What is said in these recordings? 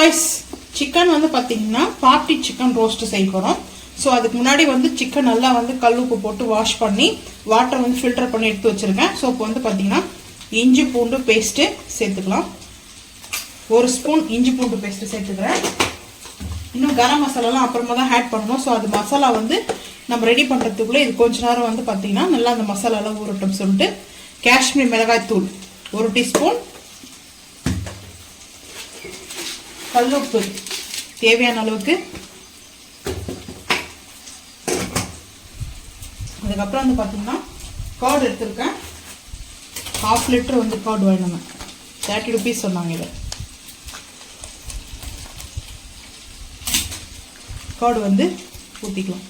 Guys chicken வந்து பாத்தீங்கன்னா party chicken roast செய்ய போறோம் சோ அதுக்கு முன்னாடி வந்து சிக்கன் நல்லா வந்து கல் உப்பு போட்டு வாஷ் பண்ணி வாட்டர் வந்து ஃபில்டர் பண்ணி எடுத்து வச்சிருக்கேன் சோ இப்போ வந்து பாத்தீங்கன்னா இஞ்சி பூண்டு பேஸ்ட் சேர்த்துக்கலாம் ஒரு ஸ்பூன் இஞ்சி பூண்டு பேஸ்ட் சேர்த்துக்கிறேன் இன்னும் கரம் மசாலாலாம் அப்புறமா தான் ஆட் பண்ணனும் சோ அது மசாலா வந்து நம்ம ரெடி பண்றதுக்குள்ள இது கொஞ்ச நேரம் வந்து பாத்தீங்கன்னா நல்லா அந்த மசாலா எல்லாம் ஊறட்டும் சொல்லிட்டு காஷ்மீர் மிளகாய் தூள் 1 டீஸ்பூன் கல்லுப்பு தேவையான அளவுக்கு அதுக்கு அப்புறம் வந்து பாத்தீங்கன்னா கர்ட் எடுத்துர்க்கேன் 1/2 லிட்டர் வந்து கர்ட் வேணுங்க 30 ரூபாய் சொன்னாங்க இது கர்ட் வந்து ஊத்திக்கலாம்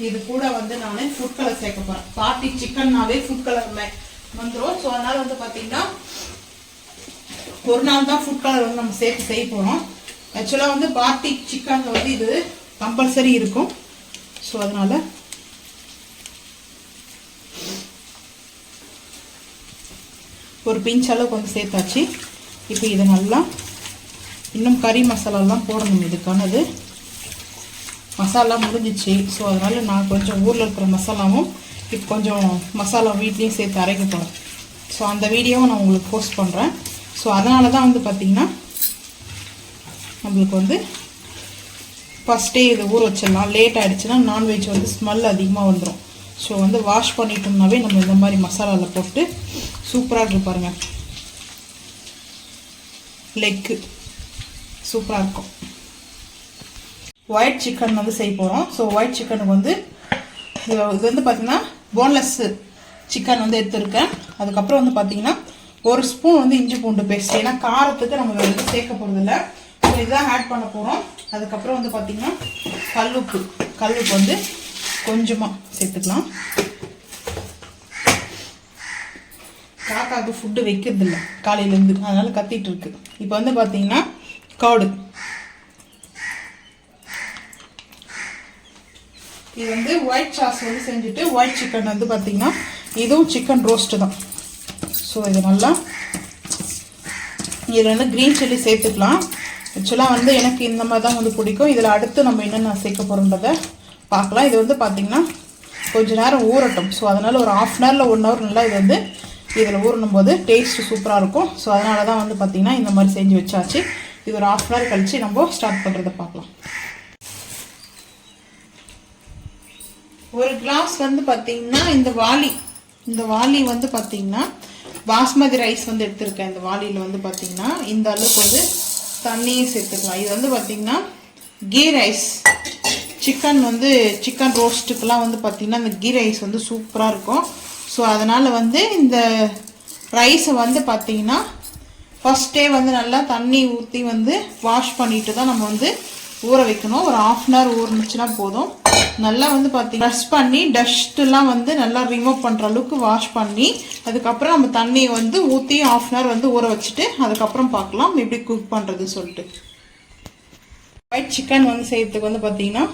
இது கூட வந்து நான் ஃபுட் கலர் சேர்க்க போறேன் பார்ட்டி சிக்கன்னாவே ஃபுட் கலர் வந்துரும் சோ அதனால வந்து பாத்தீங்கன்னா ஒரு நாள் தான் ஃபுட் கலர் வந்து நம்ம சேர்த்து செய்ய போறோம் एक्चुअली வந்து பார்ட்டி சிக்கன்ல வந்து இது கம்பல்சரி இருக்கும் சோ அதனால ஒரு பிஞ்ச் அளவுக்கு வந்து சேர்த்தாச்சு இப்போ இத நல்லா இன்னும் கறி மசாலா எல்லாம் போடணும் இதுக்கானது மசாலா முடிஞ்சிச்சு சோ அதனால நான் கொஞ்சம் ஊர்ல இருக்கிற மசாலாவும் இப்போ கொஞ்சம் மசாலா வீட்லயே சேர்த்து அரைக்க போறேன் சோ அந்த வீடியோவை நான் உங்களுக்கு போஸ்ட் பண்றேன் சோ அதனால தான் வந்து பாத்தீங்கன்னா நமக்கு வந்து ஃபர்ஸ்ட் டே இத ஊற வச்சிரலாம் லேட் ஆயிடுச்சுனா நான் வெஜ் வந்து ஸ்மெல் அதிகமா வந்துரும் சோ வந்து வாஷ் பண்ணிட்டோம்னாவே நம்ம இந்த மாதிரி மசாலால போட்டு சூப்பரா இருக்கு பாருங்க லெக் சூப்பரா இருக்கும் ஒயிட் சிக்கன் வந்து செய்ய போறோம் சோ ஒயிட் சிக்கனுக்கு வந்து இது வந்து பாத்தீங்கன்னா போன்லெஸ் சிக்கன் வந்து எடுத்துர்க்கேன் அதுக்கு அப்புறம் வந்து பாத்தீங்கன்னா ஒரு ஸ்பூன் வந்து இஞ்சி பூண்டு பேஸ்ட் ஏனா காரத்துக்கு நம்ம வந்து சேர்க்க போறது இல்ல சோ இதான் ஆட் பண்ண போறோம் அதுக்கு அப்புறம் வந்து பாத்தீங்கன்னா கல்லுப்பு வந்து கொஞ்சமா சேர்த்துக்கலாம் காக்காக்கு ஃபுட் வைக்கிறது இல்ல காலையில இருந்து அதனால கத்திட்டு இருக்கு இப்போ வந்து பாத்தீங்கன்னா கர்ட் இது வந்து ஒயிட் சாஸ் வந்து செஞ்சுட்டு ஒயிட் சிக்கன் வந்து பாத்தீங்கன்னா இதுவும் சிக்கன் ரோஸ்ட் தான் சோ இது நல்லா இதுல வந்து கிரீன் சில்லி சேர்த்துக்கலாம் एक्चुअली வந்து எனக்கு இந்த மாதிரி தான் வந்து பிடிக்கும் இதல அடுத்து நம்ம என்னென்ன சேர்க்க போறோம்ன்றத பார்க்கலாம் இது வந்து பாத்தீங்கன்னா கொஞ்ச நேரம் ஊறட்டும் சோ அதனால ஒரு 1/2 hour 1 hour நல்லா இது வந்து இதல ஊறணும்போது டேஸ்ட் சூப்பரா இருக்கும் சோ அதனால தான் வந்து பாத்தீங்கன்னா இந்த மாதிரி செஞ்சு வச்சாச்சு இது ஒரு 1/2 hour கழிச்சு நம்ம ஸ்டார்ட் பண்றத பார்க்கலாம் ஒரு கிளாஸ் வந்து பாத்தீங்கன்னா இந்த வாளி வந்து பாத்தீங்கன்னா பாஸ்மதி ரைஸ் வந்து எடுத்துர்க்கேன் இந்த வாளில வந்து பாத்தீங்கன்னா இந்த அளவுக்கு வந்து தண்ணி சேர்த்துக்கலாம் இது வந்து பாத்தீங்கன்னா கீ ரைஸ் சிக்கன் ரோஸ்ட்க்குலாம் வந்து பாத்தீங்கன்னா இந்த கீ ரைஸ் வந்து சூப்பரா இருக்கும் சோ அதனால வந்து இந்த ரைஸ் வந்து பாத்தீங்கன்னா ஃபர்ஸ்ட் டே வந்து நல்லா தண்ணி ஊத்தி வந்து வாஷ் பண்ணிட்டு தான் நம்ம வந்து ஊற வைக்கணும் ஒரு 1/2 hour ஊறணும்னா போதும் நல்லா வந்து பாத்தீங்கன்னா பிரஷ் பண்ணி டஸ்ட் எல்லாம் வந்து நல்லா ரிமூவ் பண்ற அளவுக்கு வாஷ் பண்ணி அதுக்கு அப்புறம் நம்ம தண்ணி வந்து ஊத்தி 1/2 hour வந்து ஊற வச்சிட்டு அதுக்கு அப்புறம் பார்க்கலாம் எப்படி குக் பண்றது சொல்லிட்டு ஒயிட் சிக்கன் வந்து செய்யிறதுக்கு வந்து பாத்தீங்கன்னா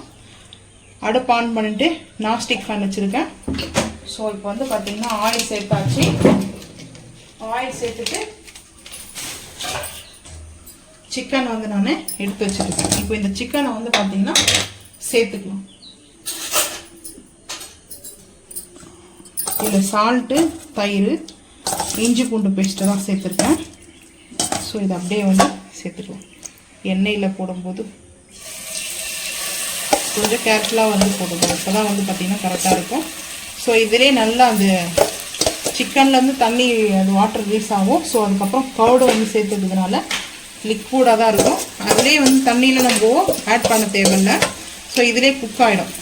அடுப்பு ஆன் பண்ணிட்டு நான்ஸ்டிக் ஃபேன் வச்சிருக்கேன் சோ இப்போ வந்து பாத்தீங்கன்னா ஆயில் சேர்த்தாச்சு ஆயில் சேர்த்துட்டு சிக்கன் வந்து நான் எடுத்து வச்சிருக்கேன் இப்போ இந்த சிக்கனை வந்து பாத்தீங்கன்னா சேர்த்துக்கலாம் இதுல சால்ட் தயிர் இஞ்சி பூண்டு பேஸ்ட் தான் சேர்த்திருக்கேன் சோ இத அப்படியே வந்து சேர்த்துக்கலாம் எண்ணெயில போடும்போது கொஞ்சம் கேர்ஃபுல்லா வந்து போடுங்க அப்பதான் வந்து பாத்தீங்கன்னா கரெக்ட்டா இருக்கும் சோ இதிலே நல்லா அந்த சிக்கன்ல இருந்து தண்ணி அது வாட்டர் ரிலீஸ் ஆகும் சோ அதுக்கு அப்புறம் கர்ட் வந்து சேர்த்ததுனால லிக்விடா தான் இருக்கும் அதிலே வந்து தண்ணியில நம்ம ஆட் பண்ண தேவையில்லை சோ இதிலே குக் ஆயிடும்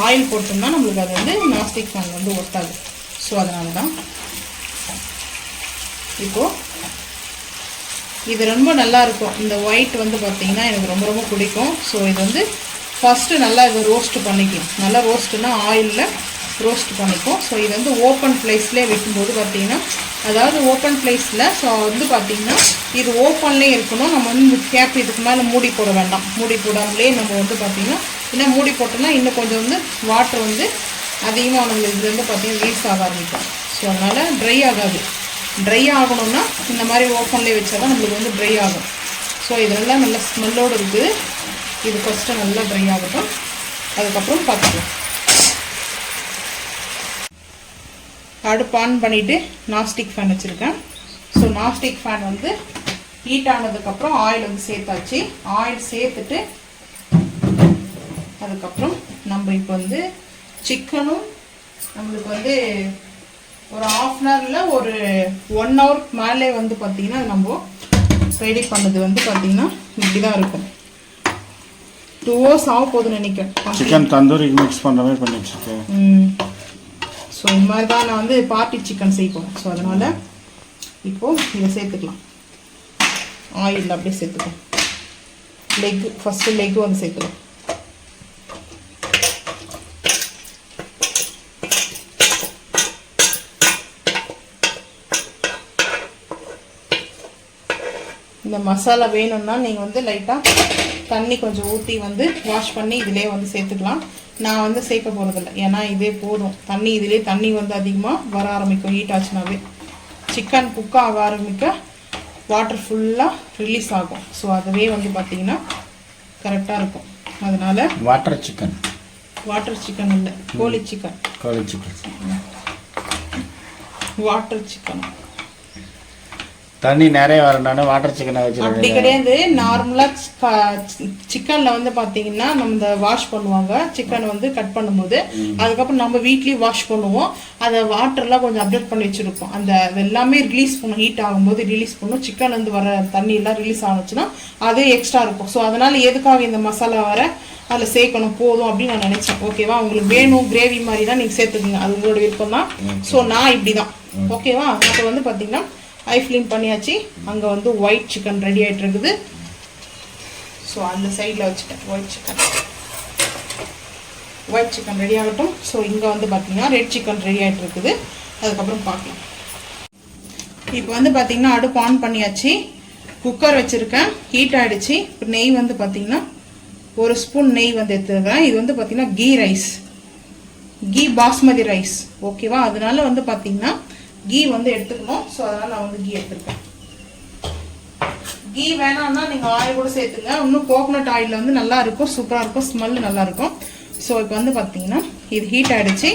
ஆயில் போட்டோம்னா நமக்கு அது வந்து நான்ஸ்டிக் ஃபேன் வந்து ஒட்டாது சோ அதனால தான் இப்போ இது ரொம்ப நல்லா இருக்கும் இந்த ஒயிட் வந்து பாத்தீங்கன்னா எனக்கு ரொம்ப ரொம்ப பிடிக்கும் சோ இது வந்து ஃபர்ஸ்ட் நல்லா இத ரோஸ்ட் பண்ணிக்கலாம் நல்லா ரோஸ்ட்னா ஆயில்ல ரோஸ்ட் பண்ணிக்கும். ஸோ இது வந்து ஓப்பன் பிளேஸ்லேயே வைக்கும்போது பார்த்தீங்கன்னா, அதாவது ஓப்பன் பிளேஸில் ஸோ வந்து பார்த்திங்கன்னா இது ஓப்பன்லேயே இருக்கணும். நம்ம வந்து கேப் இதுக்கு மேலே மூடி போட வேண்டாம். மூடி போடாமலே நம்ம வந்து பார்த்திங்கன்னா, இன்னும் மூடி போட்டோம்னா இன்னும் கொஞ்சம் வந்து வாட்டர் வந்து அதிகமாக நம்மளுக்கு இது வந்து பார்த்திங்கன்னா ரிலீஸ் ஆக ஆரம்பிக்கும். ஸோ அதனால் ட்ரை ஆகாது. ட்ரை ஆகணும்னா இந்த மாதிரி ஓப்பன்லேயே வச்சா தான் நம்மளுக்கு வந்து ட்ரை ஆகும். ஸோ இதெல்லாம் நல்ல ஸ்மெல்லோடு இருக்குது. இது ஃபஸ்ட்டு நல்லா ட்ரை ஆகட்டும், அதுக்கப்புறம் பார்த்துக்கலாம். அடுப்பு ஆன் பண்ணிவிட்டு நான்ஸ்டிக் ஃபேன் வச்சுருக்கேன். ஸோ நான்ஸ்டிக் ஃபேன் வந்து ஹீட் ஆனதுக்கப்புறம் ஆயில் வந்து சேர்த்தாச்சு. ஆயில் சேர்த்துட்டு அதுக்கப்புறம் நம்ம இப்போ வந்து சிக்கனும் நம்மளுக்கு வந்து ஒரு ½ ஒரு 1 hour மேலே வந்து பார்த்திங்கன்னா நம்ம ரெடி பண்ணது வந்து பார்த்திங்கன்னா இப்படி தான் இருக்கும். 2 hours ஆக போகுதுன்னு நினைக்கிறேன். சிக்கன் தந்தூரி மிக்ஸ் பண்ணுற மாதிரி பண்ணி வச்சுருக்கேன். ஸோ இந்த மாதிரி தான் நான் வந்து பார்ட்டி சிக்கன் செய்ய போகிறேன். ஸோ அதனால் இப்போது இதை சேர்த்துக்கலாம். ஆயில் அப்படியே சேர்த்துக்கலாம். ஃபஸ்ட்டு லெக்கு வந்து சேர்த்துக்கலாம். இந்த மசாலா வேணும்னா நீங்கள் வந்து லைட்டாக தண்ணி கொஞ்சம் ஊற்றி வந்து வாஷ் பண்ணி இதிலே வந்து சேர்த்துக்கலாம். நான் வந்து சேர்க்க போகிறதில்ல, ஏன்னா இதே போதும். இதிலே தண்ணி வந்து அதிகமாக வர ஆரம்பிக்கும். ஹீட் ஆச்சுனாவே சிக்கன் குக் ஆக ஆரம்பிக்க வாட்டர் ஃபுல்லாக ரிலீஸ் ஆகும். ஸோ அதுவே வந்து பார்த்திங்கன்னா கரெக்டாக இருக்கும். அதனால் வாட்டர் சிக்கன் இல்லை, கோழி சிக்கன். வாட்டர் சிக்கன் தண்ணி நிறைய வரணும்னா வாட்டர் சிக்கனை வச்சு அப்படி கிடையாது. நார்மலாக சிக்கனில் வந்து பார்த்தீங்கன்னா நம்ம இந்த வாஷ் பண்ணுவாங்க. சிக்கன் வந்து கட் பண்ணும்போது அதுக்கப்புறம் நம்ம வீட்லேயும் வாஷ் பண்ணுவோம். அதை வாட்டர்லாம் கொஞ்சம் அப்டேட் பண்ணி வச்சுருப்போம். அந்த எல்லாமே ரிலீஸ் பண்ணும். ஹீட் ஆகும்போது ரிலீஸ் பண்ணும். சிக்கன் வந்து வர தண்ணியெல்லாம் ரிலீஸ் ஆனிச்சுன்னா அது எக்ஸ்ட்ரா இருக்கும். ஸோ அதனால் எதுக்காக இந்த மசாலா வர அதில் சேர்க்கணும் போதும் அப்படின்னு நான் நினச்சேன். ஓகேவா, உங்களுக்கு வேணும் கிரேவி மாதிரி தான் நீங்கள் சேர்த்துக்கீங்க, அது உங்களோட விருப்பம் தான். ஸோ நான் இப்படி தான். ஓகேவா, அப்போ வந்து பார்த்தீங்கன்னா ஐ ஃப்ளீம் பண்ணியாச்சு. அங்கே வந்து ஒயிட் சிக்கன் ரெடி ஆகிட்டு இருக்குது. ஸோ அந்த சைடில் வச்சுட்டேன் ஒயிட் சிக்கன் ரெடி ஆகட்டும். ஸோ இங்கே வந்து பார்த்தீங்கன்னா ரெட் சிக்கன் ரெடி ஆகிட்டு இருக்குது. அதுக்கப்புறம் பார்க்கலாம். இப்போ வந்து பார்த்தீங்கன்னா அடுப்பு ஆன் பண்ணியாச்சு. குக்கர் வச்சுருக்கேன், ஹீட் ஆகிடுச்சு. இப்போ நெய் வந்து பார்த்தீங்கன்னா 1 ஸ்பூன் நெய் வந்து எடுத்துருக்கேன். இது வந்து பார்த்தீங்கன்னா கீ பாஸ்மதி ரைஸ். ஓகேவா, அதனால வந்து பார்த்தீங்கன்னா கீ வந்து எடுத்துக்கணும். ஸோ அதனால் நான் வந்து கீ எடுத்துருக்கேன். கீ வேணாம்னா நீங்கள் ஆயில் கூட சேர்த்துங்க. இன்னும் கோகோனட் ஆயில் வந்து நல்லா இருக்கும், சூப்பராக இருக்கும், ஸ்மெல்லு நல்லாயிருக்கும். ஸோ இப்போ வந்து பார்த்தீங்கன்னா இது ஹீட் ஆகிடுச்சு.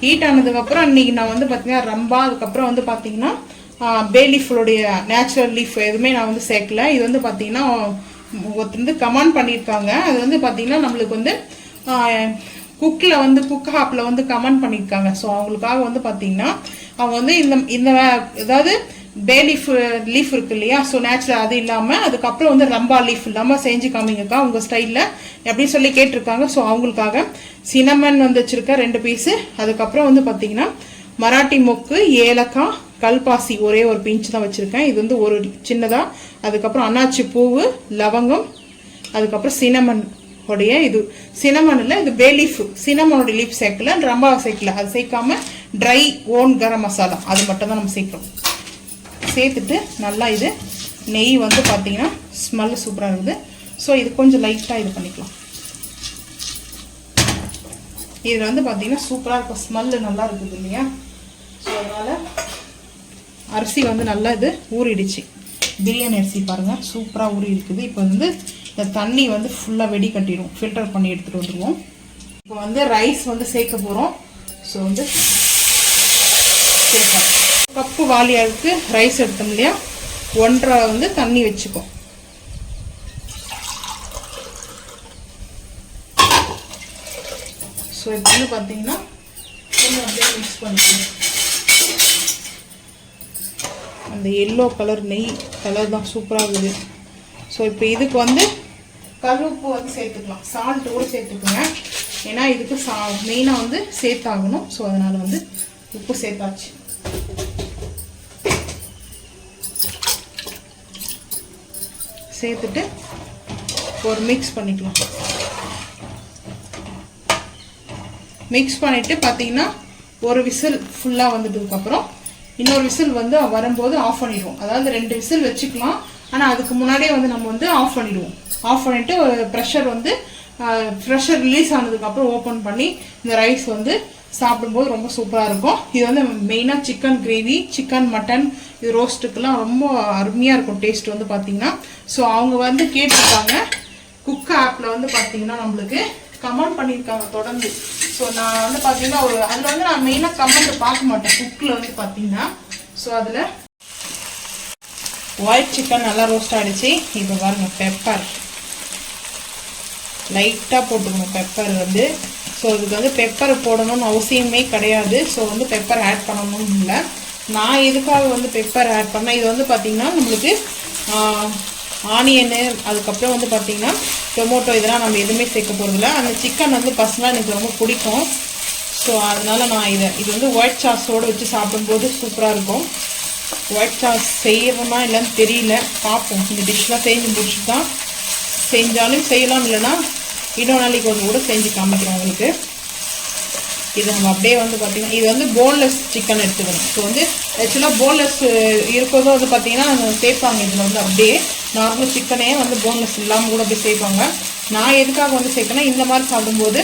ஹீட் ஆனதுக்கப்புறம் இன்றைக்கி நான் வந்து பார்த்தீங்கன்னா ரம்பா, அதுக்கப்புறம் வந்து பார்த்தீங்கன்னா பே லீஃபோடைய நேச்சுரல் லீஃப் எதுவுமே நான் வந்து சேர்க்கல. இது வந்து பார்த்தீங்கன்னா ஒருத்தர் வந்து கமெண்ட் பண்ணியிருக்காங்க. அது வந்து பார்த்தீங்கன்னா நம்மளுக்கு வந்து குக் ஹாப்பில் வந்து கமெண்ட் பண்ணியிருக்காங்க. ஸோ அவங்களுக்காக வந்து பார்த்தீங்கன்னா அவங்க வந்து இந்த அதாவது பே லீஃப் இருக்கு இல்லையா, ஸோ நேச்சுரல் அது இல்லாமல் அதுக்கப்புறம் வந்து ரம்பா லீஃப் இல்லாமல் செஞ்சு காமிங்கக்கா உங்கள் ஸ்டைலில் எப்படி சொல்லி கேட்டிருக்காங்க. ஸோ அவங்களுக்காக சினமன் வந்து வச்சுருக்கேன் 2 பீஸு. அதுக்கப்புறம் வந்து பார்த்தீங்கன்னா மராட்டி மொக்கு, ஏலக்காய், கல்பாசி ஒரே ஒரு பிஞ்ச் தான் வச்சுருக்கேன். இது வந்து ஒரு சின்னதாக. அதுக்கப்புறம் அன்னாச்சி பூவு, லவங்கம், அதுக்கப்புறம் சினமன் உடைய இது சினமனில் இது பே லீஃப். சினமனோட லீஃப் சேர்க்கல, ரம்பாவை சேர்க்கல. அது சேர்க்காம ட்ரை ஓன் கரம் மசாலா அது மட்டும் தான் நம்ம சேர்க்குறோம். சேர்த்துட்டு நல்லா இது நெய் வந்து பார்த்தீங்கன்னா ஸ்மெல் சூப்பராக இருக்குது. ஸோ இது கொஞ்சம் லைட்டாக இது பண்ணிக்கலாம். இதில் வந்து பார்த்தீங்கன்னா சூப்பராக இருக்கும், ஸ்மெல்லு நல்லா இருக்குது இல்லையா. ஸோ அதனால் அரிசி வந்து நல்லா இது ஊறிடுச்சு. பிரியாணி அரிசி பாருங்கள் சூப்பராக ஊறி இருக்குது. இப்போ வந்து இந்த தண்ணி வந்து ஃபுல்லாக வெடி கட்டிடும். ஃபில்டர் பண்ணி எடுத்துகிட்டு வந்துடுவோம். இப்போ வந்து ரைஸ் வந்து சேர்க்க போகிறோம். ஸோ வந்து சேர்ப்போம். கப்பு வாலியாவுக்கு ரைஸ் எடுத்தோம் இல்லையா, 1.5 வந்து தண்ணி வச்சுப்போம். ஸோ இப்போ வந்து பார்த்தீங்கன்னா கொஞ்சம் அப்படியே மிக்ஸ் பண்ணிக்கலாம். அந்த எல்லோ கலர் நெய் கலர் தான் சூப்பராக இருக்குது. ஸோ இப்போ இதுக்கு வந்து கல்லுப்பு வந்து சேர்த்துக்கலாம், சால்ட்டு கூட சேர்த்துக்குங்க. ஏன்னா இதுக்கு மெயினாக வந்து சேர்த்தாகணும். ஸோ அதனால் வந்து உப்பு சேர்த்தாச்சு. சேர்த்துட்டு ஒரு மிக்ஸ் பண்ணிக்கலாம். மிக்ஸ் பண்ணிவிட்டு பார்த்தீங்கன்னா ஒரு விசில் ஃபுல்லாக வந்துட்டதுக்கப்புறம் இன்னொரு விசில் வந்து வரும்போது ஆஃப் பண்ணிடுவோம். அதாவது 2 விசில் வச்சுக்கலாம், ஆனால் அதுக்கு முன்னாடியே வந்து நம்ம வந்து ஆஃப் பண்ணிடுவோம். ஆஃப் பண்ணிவிட்டு ப்ரெஷர் ரிலீஸ் ஆனதுக்கப்புறம் ஓப்பன் பண்ணி இந்த ரைஸ் வந்து சாப்பிடும்போது ரொம்ப சூப்பராக இருக்கும். இது வந்து மெயினாக சிக்கன் கிரேவி, சிக்கன் மட்டன் இது ரோஸ்ட்டுக்கெல்லாம் ரொம்ப அருமையாக இருக்கும் டேஸ்ட் வந்து பார்த்தீங்கன்னா. ஸோ அவங்க வந்து கேட்டிருக்காங்க குக் ஆப்பில் வந்து பார்த்தீங்கன்னா நம்மளுக்கு கமெண்ட் பண்ணியிருக்காங்க தொடர்ந்து. ஸோ நான் வந்து பார்த்தீங்கன்னா அதில் வந்து நான் மெயினாக கமெண்ட் பார்க்க மாட்டேன் குக்கில் வந்து பார்த்தீங்கன்னா. ஸோ அதில் ஒயிட் சிக்கன் நல்லா ரோஸ்ட் ஆகிடுச்சு. இப்போ பாருங்க பெப்பர் லைட்டாக போட்டுக்கணும். பெப்பர் வந்து ஸோ இதுக்கு வந்து பெப்பர் போடணும்னு அவசியமே கிடையாது. ஸோ வந்து பெப்பர் ஆட் பண்ணணும்னு இல்லை. நான் எதுக்காக வந்து பெப்பர் ஆட் பண்ணேன், இது வந்து பார்த்திங்கன்னா நம்மளுக்கு ஆனியனு அதுக்கப்புறம் வந்து பார்த்திங்கன்னா டொமேட்டோ இதெல்லாம் நம்ம எதுவுமே சேர்க்க போகிறதில்ல. அந்த சிக்கன் வந்து பர்சனலாக எனக்கு ரொம்ப பிடிக்கும். ஸோ அதனால் நான் இது வந்து ஒயிட் சாஸோடு வச்சு சாப்பிடும்போது சூப்பராக இருக்கும். ஒயிட் சாஸ் செய்யணுமா இல்லைன்னு தெரியல, பார்ப்போம். இந்த டிஷ்லாம் செஞ்சு முடிச்சுட்டு தான் செஞ்சாலும் செய்யலாம், இல்லைன்னா இன்னொரு நாளைக்கு ஒன்று கூட செஞ்சு காமிக்கிறோம் உங்களுக்கு. இது நம்ம அப்படியே வந்து பார்த்திங்கன்னா இது வந்து போன்லெஸ் சிக்கன் எடுத்துக்கணும். ஸோ வந்து ஆக்சுவலாக போன்லெஸ் இருக்கிறதும் வந்து பார்த்திங்கன்னா சேர்ப்பாங்க. இதில் வந்து அப்படியே நார்மல் சிக்கனே வந்து போன்லெஸ் இல்லாமல் கூட அப்படியே சேர்ப்பாங்க. நான் எதுக்காக வந்து சேர்க்கணும், இந்த மாதிரி சாப்பிடும்போது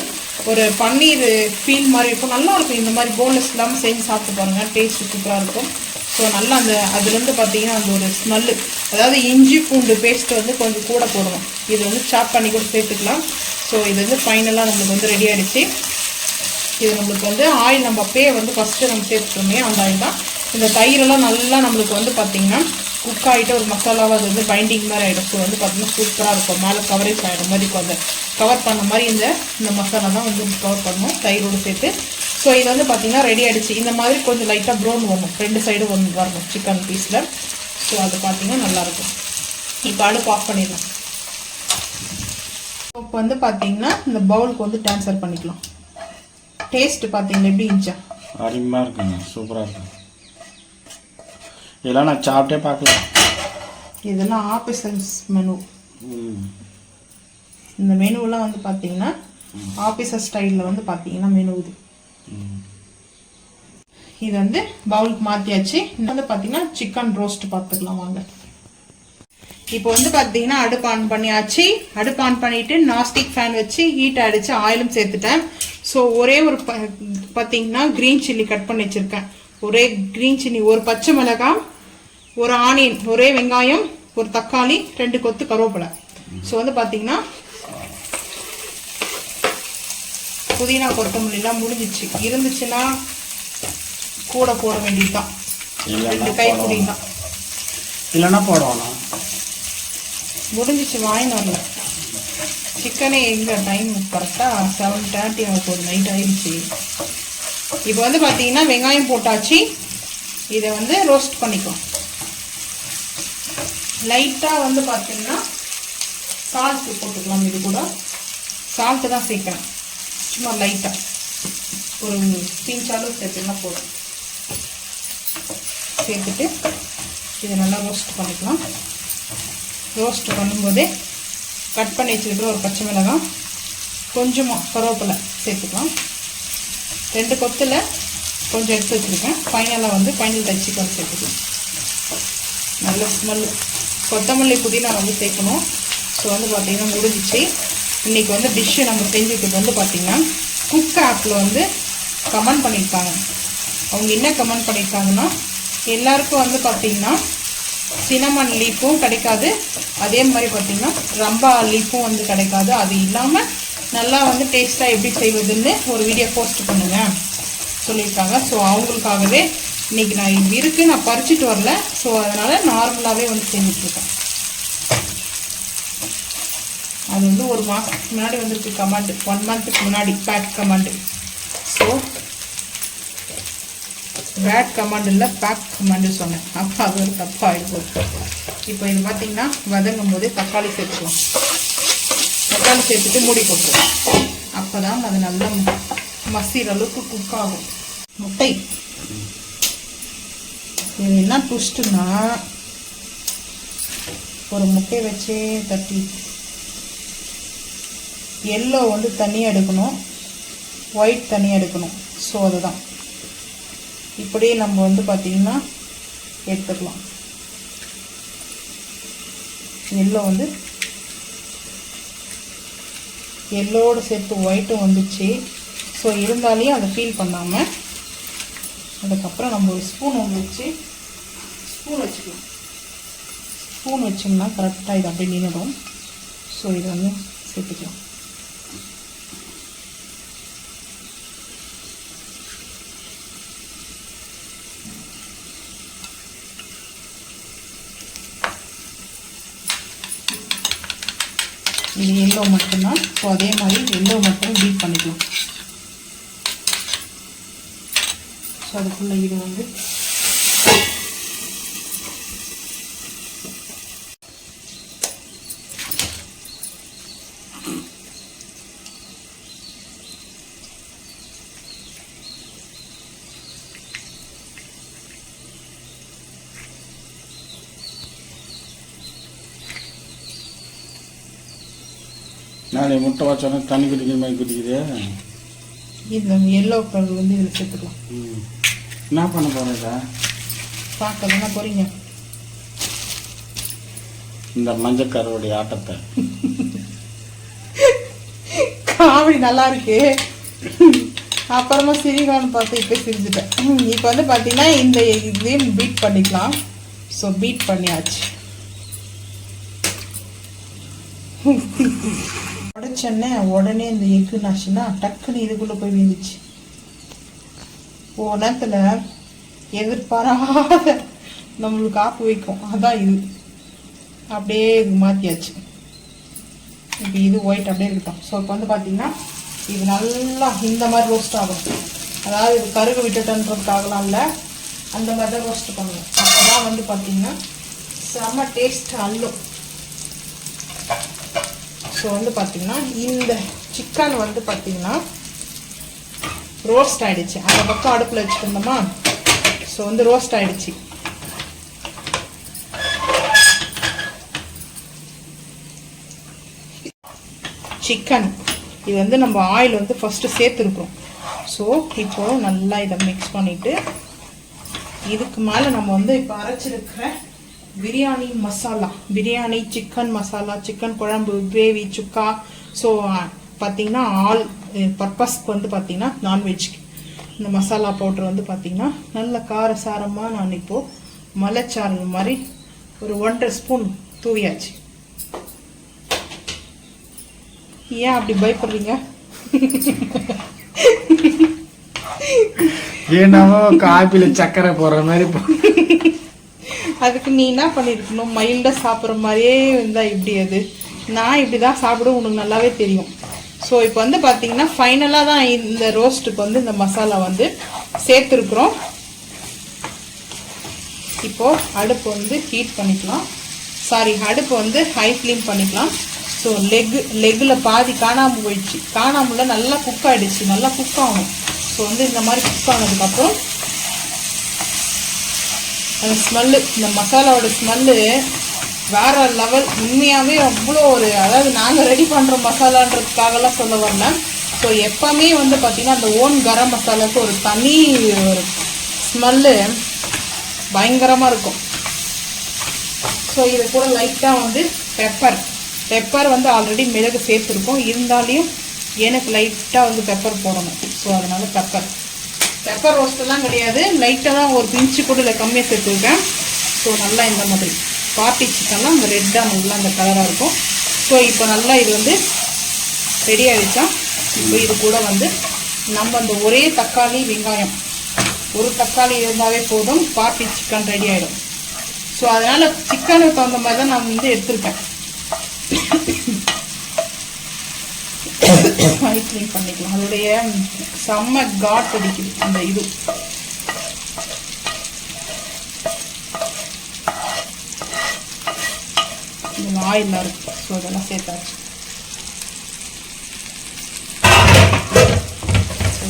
ஒரு பன்னீர் ஃபீல் மாதிரி இருக்கும், நல்லாயிருக்கும். இந்த மாதிரி போன்லெஸ் இல்லாமல் செஞ்சு சாப்பிட்டு பாருங்கள், டேஸ்ட் சூப்பராக இருக்கும். ஸோ நல்லா அதுலேருந்து பார்த்தீங்கன்னா அந்த ஒரு ஸ்மெல்லு, அதாவது இஞ்சி பூண்டு பேஸ்ட்டு வந்து கொஞ்சம் கூட போடணும். இது வந்து சாப் பண்ணி கூட சேர்த்துக்கலாம். ஸோ இது வந்து ஃபைனலாக நம்மளுக்கு வந்து ரெடி ஆகிடுச்சு. இது நம்மளுக்கு வந்து ஆயில் நம்ம அப்பயே வந்து ஃபஸ்ட்டு நம்ம சேர்த்துட்டோமே அந்த ஆயில் தான். இந்த தயிரெல்லாம் நல்லா நம்மளுக்கு வந்து பார்த்திங்கன்னா குக் ஆகிட்டு ஒரு மசாலாவாக அது வந்து பைண்டிங் மாதிரி ஆகிடும். ஸோ வந்து பார்த்திங்கன்னா சூப்பராக இருக்கும். மேலே கவரேஜ் ஆகிடும் மாதிரி இருக்கும். அந்த கவர் பண்ண மாதிரி இந்த மசாலா தான் வந்து கவர் பண்ணணும் தயிரோடு சேர்த்து. ஸோ இது வந்து பார்த்திங்கன்னா ரெடி ஆகிடுச்சு. இந்த மாதிரி கொஞ்சம் லைட்டாக ப்ரௌன் வரணும், 2 சைடும் வந்து வரணும் சிக்கன் பீஸில். ஸோ அது பார்த்திங்கன்னா நல்லாயிருக்கும். இப்போ அடுப்பு ஆஃப் பண்ணிடலாம். இப்போ வந்து பார்த்திங்கன்னா இந்த பவுலுக்கு வந்து ட்ரான்ஸ்ஃபர் பண்ணிக்கலாம். டேஸ்ட் பார்த்தீங்களா எப்படி இருந்துச்சா? அருமையாக இருக்குங்க, சூப்பராக இருக்கும். இதெல்லாம் நான் சாப்பிட்டே பார்க்கல. இதெல்லாம் ஆஃபீஸர்ஸ் மெனு. இந்த மெனுவெலாம் வந்து பார்த்தீங்கன்னா ஆஃபீஸர் ஸ்டைலில் வந்து பார்த்தீங்கன்னா மெனு இது வந்து பவுலுக்கு மாற்றியாச்சு. இன்னும் வந்து பார்த்தீங்கன்னா சிக்கன் ரோஸ்ட் பார்த்துக்கலாம் வாங்க. இப்போ வந்து பார்த்தீங்கன்னா அடுப்பு ஆன் பண்ணியாச்சு. அடுப்பு ஆன் பண்ணிவிட்டு நாஸ்டிக் ஃபேன் வச்சு ஹீட் ஆகிடுச்சு. ஆயிலும் சேர்த்துட்டேன். ஸோ ஒரே ஒரு பார்த்தீங்கன்னா க்ரீன் சில்லி கட் பண்ணி வச்சுருக்கேன். ஒரே க்ரீன் சில்லி, ஒரு பச்சை மிளகாய், ஒரு ஆனியன், ஒரே வெங்காயம், ஒரு தக்காளி, 2 கொத்து கருவேப்பிலை. ஸோ வந்து பார்த்தீங்கன்னா புதினா கொத்தமல்லிலாம் முடிஞ்சிச்சு. இருந்துச்சுன்னா கூட போட வேண்டியது தான், 2 கைப்பிடி தான். இல்லைன்னா போடுவாங்க. முடிஞ்சிச்சு, வாங்கின்னு வரல. சிக்கனே எங்கே டைம் கரெக்டாக 7:30 ஆக போகுது, நைட் ஆயிடுச்சு. இப்போ வந்து பார்த்தீங்கன்னா வெங்காயம் போட்டாச்சு. இதை வந்து ரோஸ்ட் பண்ணிக்கலாம். லைட்டாக வந்து பார்த்தீங்கன்னா சால்ட்டு போட்டுக்கலாம். இது கூட சால்ட்டு தான் சேர்க்கணும், சும்மா லைட்டாக ஒரு பிஞ்சாலும் சேர்த்துனா போதும். சேர்த்துட்டு இதை நல்லா ரோஸ்ட் பண்ணிக்கலாம். ரோஸ்ட் பண்ணும்போதே கட் பண்ணி வச்சுருக்கிற ஒரு பச்சை மிளகாய், கொஞ்சமாக கருவேப்பிலை சேர்த்துக்கலாம். 2 கொத்தில் கொஞ்சம் எடுத்து வச்சுருக்கேன். ஃபைனலாக வந்து ஃபைனல் டச்சுக்கு சேர்த்துக்கலாம். நல்ல ஸ்மெல். கொத்தமல்லி புதினா வந்து சேர்க்கணும். ஸோ வந்து பார்த்திங்கன்னா முடிஞ்சிச்சு. இன்றைக்கி வந்து டிஷ்ஷு நம்ம செஞ்சுக்கிறது வந்து பார்த்திங்கன்னா குக் ஆப்பில் வந்து கமெண்ட் பண்ணியிருக்காங்க. அவங்க என்ன கமெண்ட் பண்ணியிருக்காங்கன்னா, எல்லாருக்கும் வந்து பார்த்திங்கன்னா சினமன் லீஃபும் கிடைக்காது, அதே மாதிரி பார்த்திங்கன்னா ரம்பா லீஃபும் வந்து கிடைக்காது. அது இல்லாமல் நல்லா வந்து டேஸ்ட்டாக எப்படி செய்வதுன்னு ஒரு வீடியோ போஸ்ட் பண்ணுங்க சொல்லியிருக்காங்க. ஸோ அவங்களுக்காகவே இன்றைக்கி நான் இது இருக்குது, நான் பறிச்சிட்டு வரல. ஸோ அதனால் நார்மலாகவே வந்து செஞ்சிட்ருக்கேன். அது வந்து ஒரு மாதத்துக்கு முன்னாடி வந்துருக்கு கமெண்ட், 1 மந்த்துக்கு முன்னாடி back comment. So bad command இல்லை, பேக் கமாண்டு சொன்னேன். அப்போ அது ஒரு தப்பாகிடும். இப்போ இது பார்த்திங்கன்னா வதங்கும் போதே தக்காளி சேர்த்துக்கலாம். தக்காளி சேர்த்துட்டு மூடி போட்டுருவோம். அப்போ தான் அது நல்லா மசிற அளவுக்கு குக் ஆகும். முட்டை இது என்ன ட்விஸ்ட்டுன்னா, ஒரு முட்டையை வச்சே தட்டி எல்லோ வந்து தனியாக எடுக்கணும், ஒயிட் தனியாக எடுக்கணும். ஸோ அதுதான் இப்படியே நம்ம வந்து பார்த்திங்கன்னா எடுத்துக்கலாம். எல்லோ வந்து எல்லோடு சேர்த்து ஒயிட்டும் வந்துச்சு. ஸோ இருந்தாலையும் அதை ஃபீல் பண்ணாமல் அதுக்கப்புறம் நம்ம ஒரு ஸ்பூன் வச்சு வச்சுக்கலாம். ஸ்பூன் வச்சோம்னா கரெக்டாக இது அப்படியே நின்றுடும். ஸோ இதை வந்து சேர்த்துக்கலாம். இது எல்லோ மட்டும்தான். ஸோ அதே மாதிரி எல்லோ மட்டும் பீட் பண்ணிக்கலாம். ஸோ அதுக்குள்ளே இது வந்து நாளை முட்டை வச்சோன்னா தண்ணி குடிக்கிற மாதிரி குடிக்குது. இந்த எல்லோ கலர் வந்து இதில் சேர்த்துக்கலாம். என்ன பண்ண போகிறதா பார்க்க போகிறீங்க இந்த மஞ்சக்காரோடைய ஆட்டத்தை. காமெடி நல்லா இருக்கு. அப்புறமா சிரிக்கலாம்னு பார்த்து இப்போ சிரிச்சுட்டேன். இப்போ வந்து பார்த்தீங்கன்னா இந்த இதையும் பீட் பண்ணிக்கலாம். ஸோ பீட் பண்ணியாச்சு. உடச்சென்ன உடனே இந்த எக்கு நாச்சுன்னா டக்குன்னு இதுக்குள்ளே போய் விழுந்துச்சு. நேரத்தில் எதிர்பாராத நம்மளுக்கு ஆப்பு வைக்கும். அதான் இது அப்படியே இது மாற்றியாச்சு. இப்போ இது ஒயிட் அப்படியே இருக்கட்டும். ஸோ இப்போ வந்து பார்த்தீங்கன்னா இது நல்லா இந்த மாதிரி ரோஸ்ட் ஆகும். அதாவது இது கருகு விட்டுட்டன்றதுக்காகலாம் இல்லை, அந்த மாதிரி தான் ரோஸ்ட் பண்ணுவோம். அப்போ தான் வந்து பார்த்தீங்கன்னா செம்ம டேஸ்ட் அல்லும். ஸோ வந்து பார்த்தீங்கன்னா இந்த சிக்கன் வந்து பார்த்தீங்கன்னா ரோஸ்ட் ஆகிடுச்சு. அந்த பக்கம் அடுப்பில் வச்சுருந்தோமா, ஸோ வந்து ரோஸ்ட் ஆகிடுச்சு. சிக்கன் இது வந்து நம்ம ஆயில் வந்து ஃபஸ்ட்டு சேர்த்துருக்குறோம். ஸோ இப்போது நல்லா இதை மிக்ஸ் பண்ணிவிட்டு இதுக்கு மேலே நம்ம வந்து இப்போ அரைச்சிருக்கிற பிரியாணி மசாலா, பிரியாணி சிக்கன் மசாலா, சிக்கன் குழம்பு, கிரேவி, சுக்கா, ஸோ பார்த்திங்கன்னா ஆல் பர்பஸ்க்கு வந்து பார்த்திங்கன்னா நான்வெஜ்க்கு இந்த மசாலா பவுட்ரு வந்து பார்த்திங்கன்னா நல்ல காரசாரமாக நான் இப்போது மலைச்சாரல் மாதிரி ஒரு 1.5 ஸ்பூன் தூவியாச்சு. ஏன் அப்படி பயப்படுறீங்க? ஏன்னாவோ காப்பியில் சக்கரை போடுற மாதிரி. அதுக்கு நீ என்ன பண்ணியிருக்கணும், மைல்டாக சாப்பிட்ற மாதிரியே இருந்தால் இப்படி. அது நான் இப்படி தான் சாப்பிடுவேன், உனக்கு நல்லாவே தெரியும். ஸோ இப்போ வந்து பார்த்தீங்கன்னா ஃபைனலாக தான் இந்த ரோஸ்ட்டுக்கு வந்து இந்த மசாலா வந்து சேர்த்துருக்குறோம். இப்போது அடுப்பு வந்து ஹீட் பண்ணிக்கலாம். அடுப்பு வந்து ஹை ஃப்ளேம் பண்ணிக்கலாம். ஸோ லெக்கில் பாதி காணாமல் போயிடுச்சு. காணாமல் நல்லா குக் ஆகிடுச்சு. நல்லா குக் ஆகணும். ஸோ வந்து இந்த மாதிரி குக் ஆனதுக்கப்புறம் அந்த ஸ்மெல்லு, இந்த மசாலாவோட ஸ்மெல்லு வேற லெவல். உண்மையாகவே அவ்வளோ ஒரு, அதாவது நாங்கள் ரெடி பண்ணுற மசாலான்றதுக்காகலாம் சொல்ல வரல. ஸோ எப்போவுமே வந்து பார்த்திங்கன்னா அந்த ஓன் கரம் மசாலாவுக்கு ஒரு தனி ஒரு ஸ்மெல்லு பயங்கரமாக இருக்கும். ஸோ இது கூட லைட்டாக வந்து பெப்பர் வந்து ஆல்ரெடி மிளகு சேர்த்துருக்கோம். இருந்தாலையும் எனக்கு லைட்டாக வந்து பெப்பர் போடணும். ஸோ அதனால் பெப்பர் ரோஸ்ட்டெல்லாம் கிடையாது, லைட்டாக தான் ஒரு பிஞ்சு கூட இல்லை கம்மியாக சேர்த்துருக்கேன். ஸோ நல்லா இந்த மாதிரி பார்ட்டி சிக்கன்லாம் அந்த ரெட்டாக நல்லா அந்த கலராக இருக்கும். ஸோ இப்போ நல்லா இது வந்து ரெடி ஆகிடுச்சா. இப்போ இது கூட வந்து நம்ம அந்த ஒரே தக்காளி வெங்காயம், ஒரு தக்காளி இருந்தாவே போதும், பார்ட்டி சிக்கன் ரெடி ஆகிடும். ஸோ அதனால் சிக்கனுக்கு தகுந்த மாதிரி தான் நான் வந்து எடுத்துருக்கேன். க்ளீன் பண்ணிக்கலாம். அதோடைய செம்ம காட் அடிக்குது அந்த இது. இந்த ஆயிலாக இருக்கு. ஸோ அதெல்லாம் சேர்த்தாச்சு.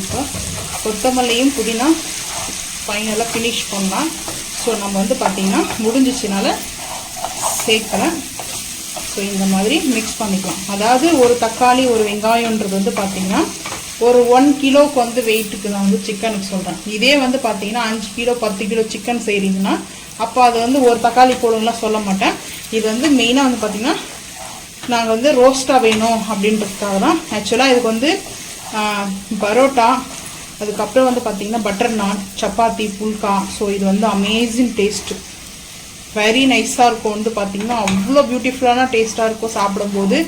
இப்போ கொத்தமல்லியும் புதினா ஃபைனலாக ஃபினிஷ் பண்ணலாம். ஸோ நம்ம வந்து பார்த்திங்கன்னா முடிஞ்சிச்சுனால சேர்க்கலாம். ஸோ இந்த மாதிரி மிக்ஸ் பண்ணிக்கலாம். அதாவது ஒரு தக்காளி ஒரு வெங்காயன்றது வந்து பார்த்திங்கன்னா ஒரு 1 கிலோக்கு வந்து வெயிட்டுக்கு நான் வந்து சிக்கனுக்கு சொல்கிறேன். இதே வந்து பார்த்தீங்கன்னா 5 கிலோ 10 கிலோ சிக்கன் செய்கிறீங்கன்னா அப்போ அது வந்து ஒரு தக்காளி போடுங்கலாம் சொல்ல மாட்டேன். இது வந்து மெயினாக வந்து பார்த்திங்கன்னா நாங்கள் வந்து ரோஸ்ட்டாக வேணும் அப்படின்றதுக்காக தான். ஆக்சுவலாக இதுக்கு வந்து பரோட்டா, அதுக்கப்புறம் வந்து பார்த்திங்கன்னா பட்டர் நான், சப்பாத்தி, புல்கா. ஸோ இது வந்து அமேசிங் டேஸ்ட்டு, வெரி நைஸாக இருக்கும். வந்து பார்த்திங்கன்னா அவ்வளோ பியூட்டிஃபுல்லான டேஸ்ட்டாக இருக்கும் சாப்பிடும்போது,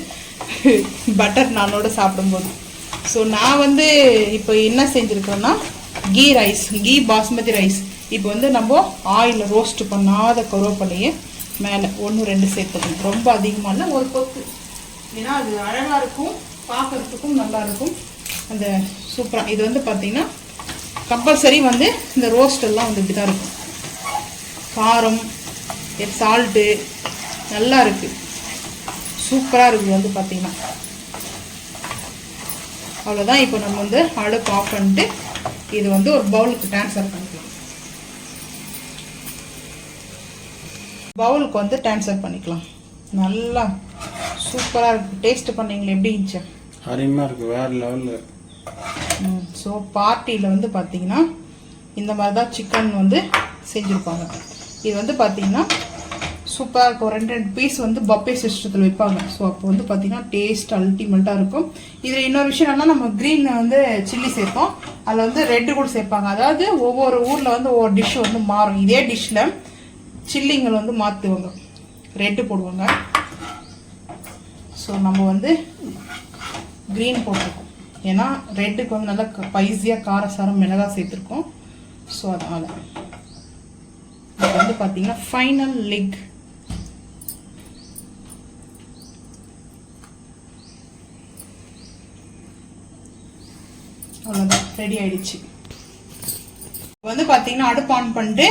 பட்டர் நானோட சாப்பிடும்போது. ஸோ நான் வந்து இப்போ என்ன செஞ்சுருக்கேன்னா ghee rice, key basmati rice. இப்போ வந்து நம்ம ஆயிலில் ரோஸ்ட் பண்ணாத கருவேப்பிலையை மேலே 1-2 சேர்த்துக்கணும். ரொம்ப அதிகமாக இல்லை, ஒரு கொத்து. ஏன்னா அது அழகாக இருக்கும், பார்க்கறதுக்கும் நல்லாயிருக்கும். அந்த சூப்பராக இது வந்து பார்த்திங்கன்னா கம்பல்சரி வந்து இந்த ரோஸ்ட் எல்லாம் வந்து இப்படி தான் இருக்கும். காரம், சால்ட்டு நல்லா இருக்குது, சூப்பராக இருக்குது வந்து பார்த்திங்கன்னா. அவ்வளோதான். இப்போ நம்ம வந்து அடுப்பு ஆஃப் பண்ணிட்டு இது வந்து ஒரு பவுலுக்கு ட்ரான்ஸ்ஃபர் பண்ணிக்கலாம். பவுலுக்கு வந்து ட்ரான்ஸ்ஃபர் பண்ணிக்கலாம். நல்லா சூப்பராக இருக்குது. டேஸ்ட் பண்ணீங்களே எப்படி இருந்துச்சு? அருமையாக இருக்குது, வேறு லெவலில். ஸோ பார்ட்டியில் வந்து பார்த்திங்கன்னா இந்த மாதிரி தான் சிக்கன் வந்து செஞ்சுருப்பாங்க. இது வந்து பார்த்திங்கன்னா சூப்பராக இருக்கும். 2 பீஸ் வந்து பப்பே சிஸ்டத்தில் வைப்பாங்க. ஸோ அப்போ வந்து பார்த்திங்கன்னா டேஸ்ட் அல்டிமேட்டாக இருக்கும். இதில் இன்னொரு விஷயம் என்னன்னா, நம்ம க்ரீன் வந்து சில்லி சேர்ப்போம், அதில் வந்து ரெட்டு கூட சேர்ப்பாங்க. அதாவது ஒவ்வொரு ஊரில் வந்து ஒவ்வொரு டிஷ் வந்து மாறும். இதே டிஷ்ஷில் சில்லிங்கள் வந்து மாற்றுவாங்க, ரெட்டு போடுவாங்க. ஸோ நம்ம வந்து க்ரீன் போட்டிருக்கோம், ஏன்னா ரெட்டுக்கு வந்து நல்லா ஸ்பைஸியாக காரசாரம் மிளகாய் சேர்த்துருக்கோம். ஸோ அதனால் இது வந்து பார்த்திங்கன்னா ஃபைனல் லெக். அவ்வளோதான், ரெடி ஆயிடுச்சு. வந்து பார்த்தீங்கன்னா அடுப்பு ஆன் பண்ணிட்டு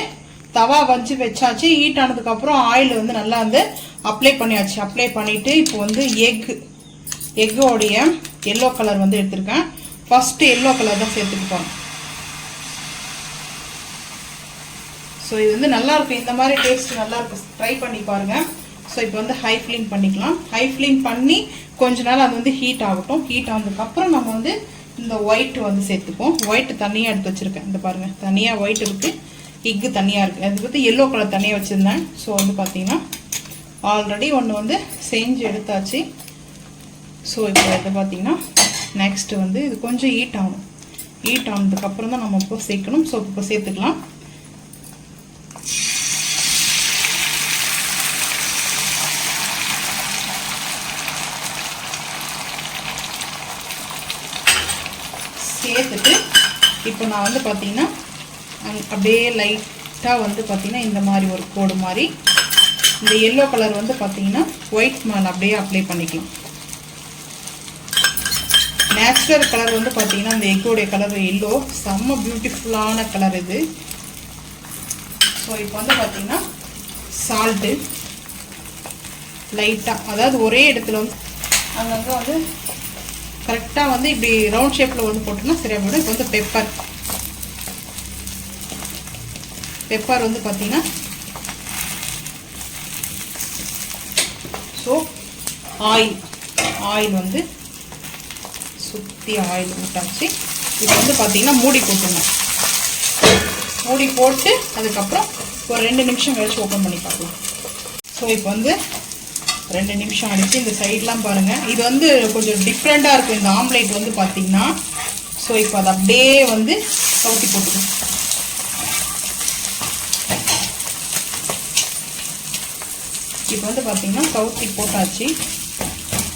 தவா வச்சு வச்சாச்சு. ஹீட் ஆனதுக்கப்புறம் ஆயில் வந்து நல்லா வந்து அப்ளை பண்ணியாச்சு. அப்ளை பண்ணிவிட்டு இப்போ வந்து எக்கோடைய எல்லோ கலர் வந்து எடுத்திருக்கேன். ஃபஸ்ட்டு எல்லோ கலர் தான் சேர்த்துக்கிட்டோம். ஸோ இது வந்து நல்லாயிருக்கும், இந்த மாதிரி டேஸ்ட் நல்லாயிருக்கும், ட்ரை பண்ணி பாருங்கள். ஸோ இப்போ வந்து ஹை ஃப்ளேம் பண்ணிக்கலாம். ஹை ஃப்ளேம் பண்ணி கொஞ்ச நேரம் அது வந்து ஹீட் ஆகட்டும். ஹீட் ஆனதுக்கப்புறம் நம்ம வந்து இந்த ஒயிட் வந்து சேர்த்துப்போம். ஒயிட் தனியாக எடுத்து வச்சுருக்கேன், இந்த பாருங்கள், தனியாக ஒயிட் இருக்குது, எக்கு தனியாக இருக்குது. அது வந்து எல்லோ கலர் தனியாக வச்சுருந்தேன். ஸோ வந்து பார்த்தீங்கன்னா ஆல்ரெடி ஒன்று வந்து செஞ்சு எடுத்தாச்சு. ஸோ இப்போ இது பார்த்தீங்கன்னா நெக்ஸ்ட்டு வந்து இது கொஞ்சம் ஹீட் ஆகணும். ஹீட் ஆனதுக்கப்புறம் தான் நம்ம இப்போ சேர்க்கணும். ஸோ இப்போ சேர்த்துக்கலாம். சேர்த்துட்டு இப்போ நான் வந்து பார்த்தீங்கன்னா அப்படியே லைட்டாக வந்து பார்த்தீங்கன்னா இந்த மாதிரி ஒரு கோடு மாதிரி இந்த எல்லோ கலர் வந்து பார்த்தீங்கன்னா ஒயிட் மேலே அப்படியே அப்ளை பண்ணிக்கலாம். நேச்சுரல் கலர் வந்து பார்த்தீங்கன்னா இந்த எக்கோடைய கலர் எல்லோ, செம்ம பியூட்டிஃபுல்லான கலர் இது. ஸோ இப்போ வந்து பார்த்தீங்கன்னா சால்ட்டு லைட்டாக, அதாவது ஒரே இடத்துல வந்து அங்கங்கே வந்து கரெக்டாக வந்து இப்படி ரவுண்ட் ஷேப்பில் வந்து போட்டோம்னா சரியாக போய்டும். இப்போ வந்து பெப்பர் வந்து பார்த்தீங்கன்னா ஸோ ஆயில் வந்து சுற்றி ஆயில் ஊட்டாச்சு. இது வந்து பார்த்தீங்கன்னா மூடி போட்டுங்க. மூடி போட்டு அதுக்கப்புறம் ஒரு 2 நிமிஷம் கழிச்சு ஓப்பன் பண்ணி பார்க்கலாம். ஸோ இப்போ வந்து 2 நிமிஷம் ஆகிடுச்சு. இந்த சைட்லாம் பாருங்கள், இது வந்து கொஞ்சம் டிஃப்ரெண்ட்டாக இருக்கும் இந்த ஆம்லேட் வந்து பார்த்தீங்கன்னா. ஸோ இப்போ அதை அப்படியே வந்து கவுத்தி போட்டுக்கணும். இப்போ வந்து பார்த்தீங்கன்னா கவுத்தி போட்டாச்சு.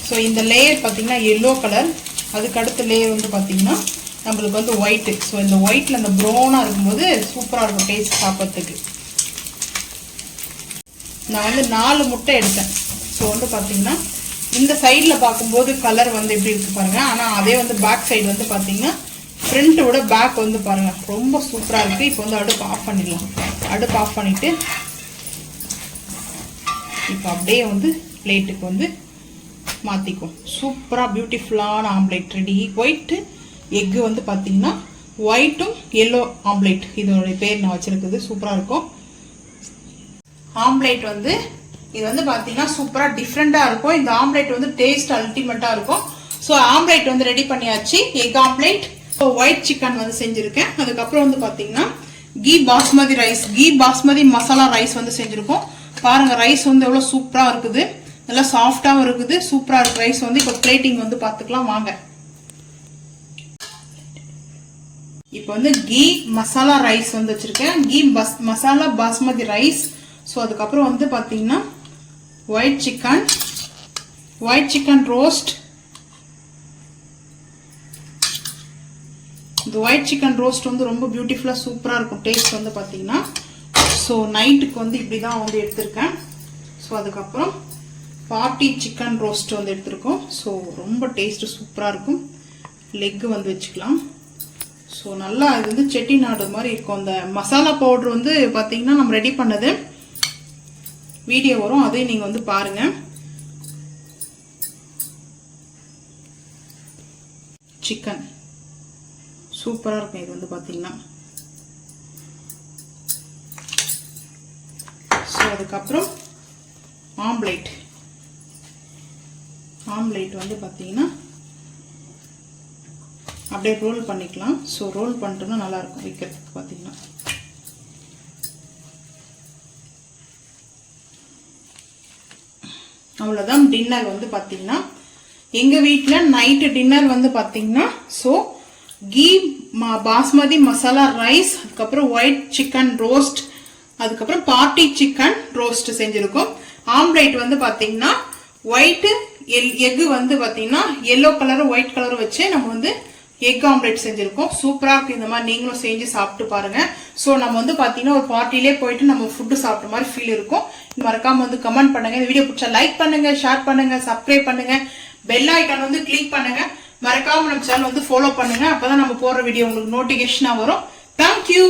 ஸோ இந்த லேயர் பார்த்தீங்கன்னா எல்லோ கலர், அதுக்கு அடுத்த லேயர் வந்து பார்த்தீங்கன்னா நம்மளுக்கு வந்து ஒயிட்டு. ஸோ இந்த ஒயிட்டில் அந்த ப்ரௌனாக இருக்கும்போது சூப்பராக இருக்கும் டேஸ்ட் சாப்பிட்றதுக்கு. நான் வந்து 4 முட்டை எடுத்தேன். ஸோ வந்து பார்த்தீங்கன்னா இந்த சைடில் பார்க்கும்போது கலர் வந்து எப்படி இருக்குது பாருங்கள். ஆனால் அதே வந்து பேக் சைடு வந்து பார்த்தீங்கன்னா ஃப்ரண்ட்டோட பேக் வந்து பாருங்கள் ரொம்ப சூப்பராக இருக்குது. இப்போ வந்து அடுப்பு ஆஃப் பண்ணிடலாம். அடுப்பு ஆஃப் பண்ணிவிட்டு இப்போ அப்படியே வந்து பிளேட்டுக்கு வந்து மாற்றிக்கும். சூப்பராக பியூட்டிஃபுல்லான ஆம்லேட் ரெடி. ஒயிட்டு எக்கு வந்து பார்த்தீங்கன்னா ஒயிட்டும் எல்லோ ஆம்லேட், இதனுடைய பேர் நான் வச்சுருக்குது. சூப்பராக இருக்கும் ஆம்லேட் வந்து. இது வந்து பார்த்தீங்கன்னா சூப்பராக டிஃப்ரெண்ட்டாக இருக்கும். இந்த ஆம்லேட் வந்து டேஸ்ட் அல்டிமேட்டாக இருக்கும். ஸோ ஆம்லேட் வந்து ரெடி பண்ணியாச்சு, egg omelette. So white chicken வந்து செஞ்சுருக்கேன். அதுக்கப்புறம் வந்து பார்த்தீங்கன்னா ghee basmati rice, key basmati masala rice வந்து செஞ்சுருக்கோம். பாருங்க ரைஸ் வந்து எவ்வளோ சூப்பராக இருக்குது, நல்லா சாஃப்டாகவும் இருக்குது, சூப்பராக இருக்கு ரைஸ் வந்து. இப்போ பிளேட்டிங் வந்து பார்த்துக்கலாம் வாங்க. இப்போ வந்து கீ மசாலா ரைஸ் வந்து வச்சுருக்கேன், கீ மசாலா பாஸ்மதி ரைஸ். ஸோ அதுக்கப்புறம் வந்து பார்த்தீங்கன்னா ஒயிட் சிக்கன் ரோஸ்ட். இந்த ஒயிட் சிக்கன் ரோஸ்ட் வந்து ரொம்ப பியூட்டிஃபுல்லாக சூப்பராக இருக்கும் டேஸ்ட் வந்து பார்த்தீங்கன்னா. ஸோ நைட்டுக்கு வந்து இப்படி தான் வந்து எடுத்திருக்கேன். ஸோ அதுக்கப்புறம் பாட்டி சிக்கன் ரோஸ்ட் வந்து எடுத்திருக்கோம். ஸோ ரொம்ப டேஸ்ட்டு சூப்பராக இருக்கும். லெக்கு வந்து வச்சுக்கலாம். ஸோ நல்லா இது வந்து செட்டிநாடு மாதிரி இருக்கும். அந்த மசாலா பவுடர் வந்து பார்த்தீங்கன்னா நம்ம ரெடி பண்ணது வீடியோ வரும், அதையும் நீங்கள் வந்து பாருங்கள். சிக்கன் சூப்பராக இருக்கும் இது வந்து பார்த்தீங்கன்னா. ஸோ அதுக்கப்புறம் ஆம்லேட் வந்து பார்த்தீங்கன்னா அப்படியே ரோல் பண்ணிக்கலாம். ஸோ ரோல் பண்ணிட்டோம்னா நல்லாயிருக்கும் வைக்கிறதுக்கு பார்த்தீங்கன்னா. அவ்வளோதான் டின்னர் வந்து பார்த்தீங்கன்னா. எங்கள் வீட்டில் நைட்டு டின்னர் வந்து பார்த்தீங்கன்னா ஸோ கீ பாஸ்மதி மசாலா ரைஸ், அதுக்கப்புறம் ஒயிட் சிக்கன் ரோஸ்ட், அதுக்கப்புறம் பாட்டி சிக்கன் ரோஸ்ட் செஞ்சுருக்கோம். ஆம்லேட் வந்து பார்த்தீங்கன்னா ஒயிட்டு எக்கு வந்து பார்த்தீங்கன்னா எல்லோ கலரும் ஒயிட் கலரும் வச்சு நம்ம வந்து எக் ஆம்லேட் செஞ்சுருக்கோம். சூப்பராக இருக்கும். இந்த மாதிரி நீங்களும் செஞ்சு சாப்பிட்டு பாருங்க. ஸோ நம்ம வந்து பார்த்தீங்கன்னா ஒரு பார்ட்டிலே போயிட்டு நம்ம ஃபுட்டு சாப்பிட்ட மாதிரி ஃபீல் இருக்கும். மறக்காம வந்து கமெண்ட் பண்ணுங்க. இந்த வீடியோ பிடிச்சா லைக் பண்ணுங்க, ஷேர் பண்ணுங்க, சப்ஸ்கிரைப் பண்ணுங்க, பெல் ஐக்கான் வந்து கிளிக் பண்ணுங்க. மறக்காம நம்ம சேனல் வந்து ஃபாலோ பண்ணுங்க. அப்பதான் நம்ம போடுற வீடியோ உங்களுக்கு நோட்டிபிகேஷனா வரும். தேங்க்யூ.